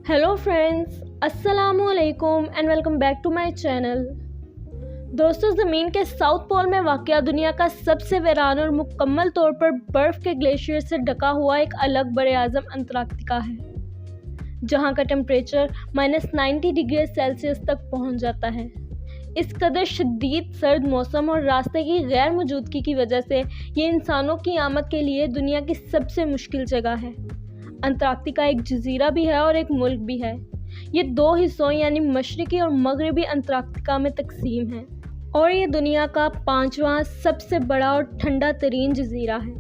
Hello friends, अस्सलामुअलैकुम and welcome back to my channel. दोस्तों, ज़मीन के साउथ पोल में वाक़या दुनिया का सबसे वीरान और मुकम्मल तौर पर बर्फ़ के ग्लेशियर से ढका हुआ एक अलग बड़े आज़म अंटार्कटिका है, जहां का टेम्परेचर -90 डिग्री सेल्सियस तक पहुंच जाता है। इस कदर शदीद सर्द मौसम और रास्ते की गैर मौजूदगी की वजह से ये इंसानों की आमद के लिए दुनिया की सबसे मुश्किल जगह है। अंटार्कटिका एक जजीरा भी है और एक मुल्क भी है। ये दो हिस्सों यानी मशरक़ी और मगरबी अंटार्कटिका में तकसीम है और ये दुनिया का 5वां सबसे बड़ा और ठंडा तरीन जजीरा है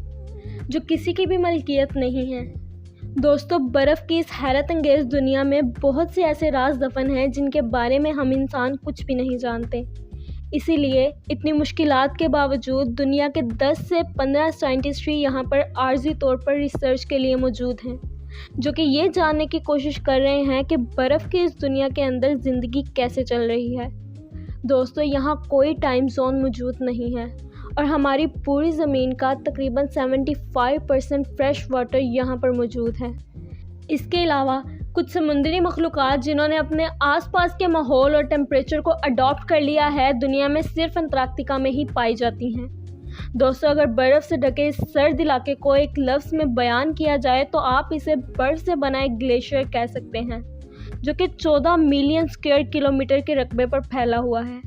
जो किसी की भी मलकियत नहीं है। दोस्तों, बर्फ़ की इस हैरत अंगेज़ दुनिया में बहुत से ऐसे राज दफन हैं जिनके बारे में हम इंसान कुछ भी नहीं जानते। इसीलिए इतनी मुश्किलात के बावजूद दुनिया के 10 से 15 साइंटिस्ट ही यहाँ पर आर्जी तौर पर रिसर्च के लिए मौजूद हैं, जो कि ये जानने की कोशिश कर रहे हैं कि बर्फ़ की इस दुनिया के अंदर ज़िंदगी कैसे चल रही है। दोस्तों, यहाँ कोई टाइम जोन मौजूद नहीं है और हमारी पूरी ज़मीन का तकरीबन 75% फ्रेश वाटर यहाँ पर मौजूद है। इसके अलावा कुछ समुद्री मखलूक़ात जिन्होंने अपने आसपास के माहौल और टेम्परेचर को अडॉप्ट कर लिया है, दुनिया में सिर्फ अंटार्कटिका में ही पाई जाती हैं। दोस्तों, अगर बर्फ़ से ढके इस सर्द इलाके को एक लफ्ज़ में बयान किया जाए तो आप इसे बर्फ़ से बना एक ग्लेशियर कह सकते हैं, जो कि 14 मिलियन स्क्वायर किलोमीटर के रकबे पर फैला हुआ है,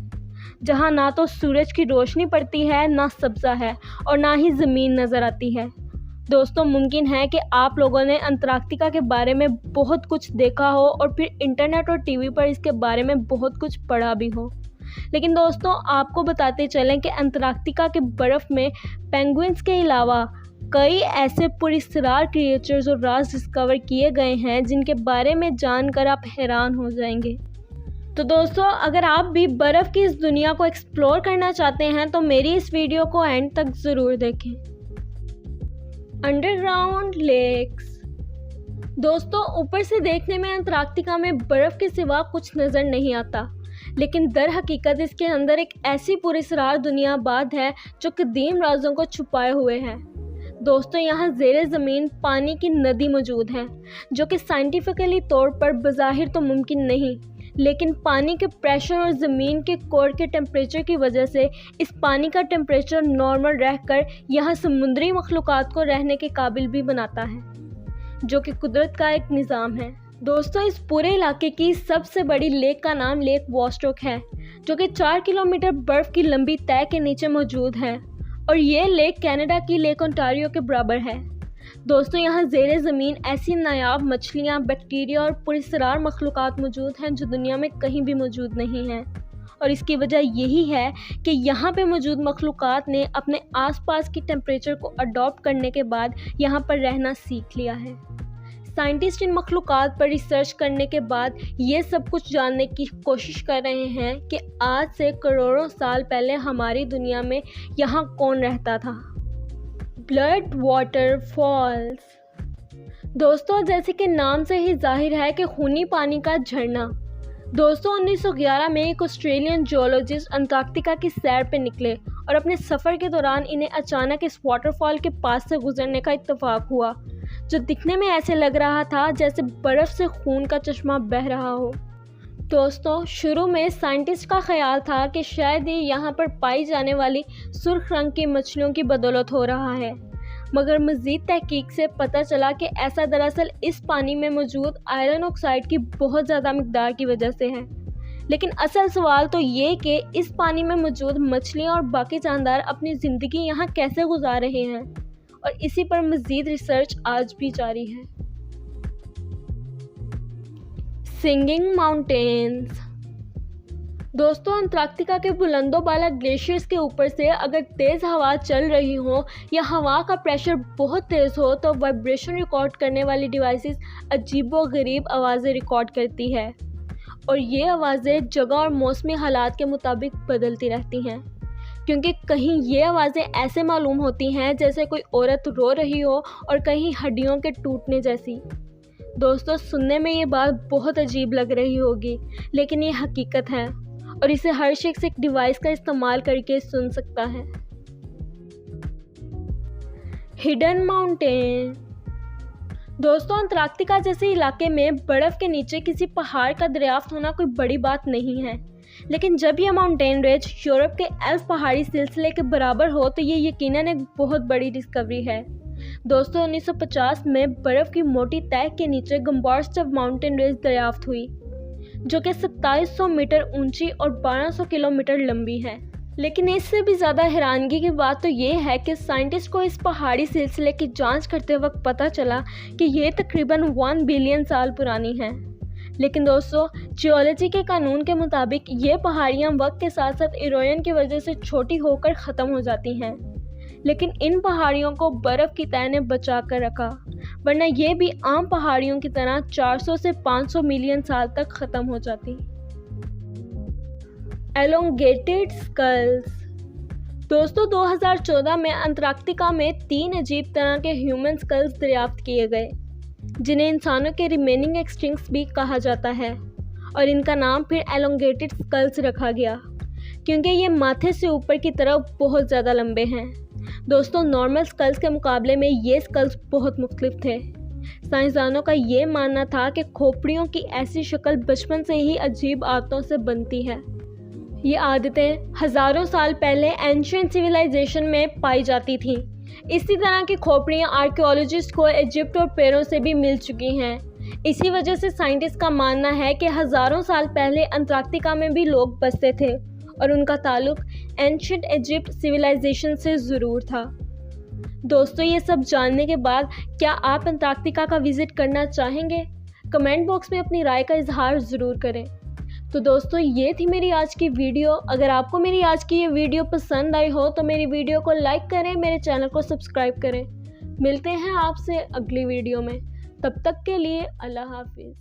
जहां ना तो सूरज की रोशनी पड़ती है, ना सब्ज़ा है और ना ही ज़मीन नज़र आती है। दोस्तों, मुमकिन है कि आप लोगों ने अंटार्कटिका के बारे में बहुत कुछ देखा हो और फिर इंटरनेट और टीवी पर इसके बारे में बहुत कुछ पढ़ा भी हो, लेकिन दोस्तों आपको बताते चलें कि अंटार्कटिका के बर्फ़ में पेंगुइन्स के अलावा कई ऐसे पुरस्कार क्रिएचर्स और राज डिस्कवर किए गए हैं जिनके बारे में जानकर आप हैरान हो जाएंगे। तो दोस्तों, अगर आप भी बर्फ़ की इस दुनिया को एक्सप्लोर करना चाहते हैं तो मेरी इस वीडियो को एंड तक ज़रूर देखें। Underground lakes. दोस्तों, ऊपर से देखने में अंटार्कटिका में बर्फ़ के सिवा कुछ नज़र नहीं आता, लेकिन दर हकीकत इसके अंदर एक ऐसी पुरस्कार दुनिया बाद है जो कदीम राजों को छुपाए हुए है। दोस्तों, यहाँ ज़ेरे ज़मीन पानी की नदी मौजूद है, जो कि साइंटिफिकली तौर पर बज़ाहिर तो मुमकिन नहीं, लेकिन पानी के प्रेशर और ज़मीन के कोर के टेम्परेचर की वजह से इस पानी का टेम्परेचर नॉर्मल रहकर यहाँ समुद्री मखलूक़ात को रहने के काबिल भी बनाता है, जो कि कुदरत का एक निज़ाम है। दोस्तों, इस पूरे इलाके की सबसे बड़ी लेक का नाम लेक वॉस्टोक है, जो कि 4 किलोमीटर बर्फ़ की लंबी तह के नीचे मौजूद है और ये लेक कनाडा की लेक ओंटारियो के बराबर है। दोस्तों, यहाँ ज़ेरे ज़मीन ऐसी नायाब मछलियाँ, बैक्टीरिया और पुरस्कार मखलूक़ात मौजूद हैं जो दुनिया में कहीं भी मौजूद नहीं हैं, और इसकी वजह यही है कि यहाँ पे मौजूद मखलूक़ात ने अपने आसपास की टेम्परेचर को अडॉप्ट करने के बाद यहाँ पर रहना सीख लिया है। साइंटिस्ट इन मखलूक़ात पर रिसर्च करने के बाद ये सब कुछ जानने की कोशिश कर रहे हैं कि आज से करोड़ों साल पहले हमारी दुनिया में यहाँ कौन रहता था। Blood waterfalls. दोस्तों, जैसे कि नाम से ही जाहिर है कि खूनी पानी का झरना। दोस्तों, 1911 में एक ऑस्ट्रेलियन जियोलॉजिस्ट अंटार्कटिका की सैर पर निकले और अपने सफ़र के दौरान इन्हें अचानक इस वाटरफॉल के पास से गुजरने का इत्तेफाक हुआ, जो दिखने में ऐसे लग रहा था जैसे बर्फ़ से खून का चश्मा बह रहा हो। दोस्तों, शुरू में साइंटिस्ट का ख्याल था कि शायद ये यहाँ पर पाई जाने वाली सुर्ख रंग की मछलियों की बदौलत हो रहा है, मगर मज़ीद तहकीक से पता चला कि ऐसा दरअसल इस पानी में मौजूद आयरन ऑक्साइड की बहुत ज़्यादा मिकदार की वजह से है। लेकिन असल सवाल तो ये कि इस पानी में मौजूद मछलियाँ और बाकी जानदार अपनी ज़िंदगी यहाँ कैसे गुजार रहे हैं, और इसी पर मज़ीद रिसर्च आज भी जारी है। Singing mountains. दोस्तों, अंटार्कटिका के बुलंदोबाला ग्लेशियर्स के ऊपर से अगर तेज़ हवा चल रही हो या हवा का प्रेशर बहुत तेज़ हो तो वाइब्रेशन रिकॉर्ड करने वाली डिवाइसेस अजीबोगरीब आवाज़ें रिकॉर्ड करती है, और ये आवाज़ें जगह और मौसमी हालात के मुताबिक बदलती रहती हैं, क्योंकि कहीं ये आवाज़ें ऐसे मालूम होती हैं जैसे कोई औरत रो रही हो और कहीं हड्डियों के टूटने जैसी। दोस्तों, सुनने में ये बात बहुत अजीब लग रही होगी, लेकिन ये हकीकत है और इसे हर शख्स एक डिवाइस का इस्तेमाल करके सुन सकता है। Hidden mountain. दोस्तों, अंटार्कटिका जैसे इलाके में बर्फ़ के नीचे किसी पहाड़ का दरियाफ्त होना कोई बड़ी बात नहीं है, लेकिन जब यह माउंटेन रेंज यूरोप के एल्प पहाड़ी सिलसिले के बराबर हो तो ये यकीनन एक बहुत बड़ी डिस्कवरी है। दोस्तों, 1950 में बर्फ़ की मोटी तह के नीचे गम्बॉर्स्टव माउंटेन रेंज दरियाफ्त हुई, जो कि 2700 मीटर ऊंची और 1200 किलोमीटर लंबी है। लेकिन इससे भी ज़्यादा हैरानगी की बात तो ये है कि साइंटिस्ट को इस पहाड़ी सिलसिले की जांच करते वक्त पता चला कि ये तकरीबन 1 बिलियन साल पुरानी है। लेकिन दोस्तों, जियोलॉजी के कानून के मुताबिक ये पहाड़ियाँ वक्त के साथ साथ इरोजन की वजह से छोटी होकर ख़त्म हो जाती हैं, लेकिन इन पहाड़ियों को बर्फ़ की तह ने बचा कर रखा, वरना ये भी आम पहाड़ियों की तरह 400 से 500 मिलियन साल तक ख़त्म हो जाती। Elongated skulls. दोस्तों, 2014 में अंटार्कटिका में 3 अजीब तरह के ह्यूमन स्कल्स दरियाफ्त किए गए, जिन्हें इंसानों के रिमेनिंग एक्सटिंक्ट्स भी कहा जाता है, और इनका नाम फिर एलोंगेटेड स्कल्स रखा गया क्योंकि ये माथे से ऊपर की तरफ बहुत ज़्यादा लंबे हैं। दोस्तों, नॉर्मल स्कल्स के मुकाबले में ये स्कल्स बहुत मुख्तलिफ थे। साइंसदानों का ये मानना था कि खोपड़ियों की ऐसी शक्ल बचपन से ही अजीब आदतों से बनती है। ये आदतें हज़ारों साल पहले एंशिएंट सिविलाइजेशन में पाई जाती थीं। इसी तरह की खोपड़ियाँ आर्कियोलॉजिस्ट को इजिप्ट और पेरू से भी मिल चुकी हैं। इसी वजह से साइंटिस्ट का मानना है कि हज़ारों साल पहले अंटार्कटिका में भी लोग बसते थे और उनका ताल्लुक एंशिएंट इजिप्ट सिविलाइजेशन से ज़रूर था। दोस्तों, ये सब जानने के बाद क्या आप अंटार्कटिका का विज़िट करना चाहेंगे? कमेंट बॉक्स में अपनी राय का इजहार ज़रूर करें। तो दोस्तों, ये थी मेरी आज की वीडियो। अगर आपको मेरी आज की ये वीडियो पसंद आई हो तो मेरी वीडियो को लाइक करें, मेरे चैनल को सब्सक्राइब करें। मिलते हैं आपसे अगली वीडियो में, तब तक के लिए अल्लाह हाफिज़।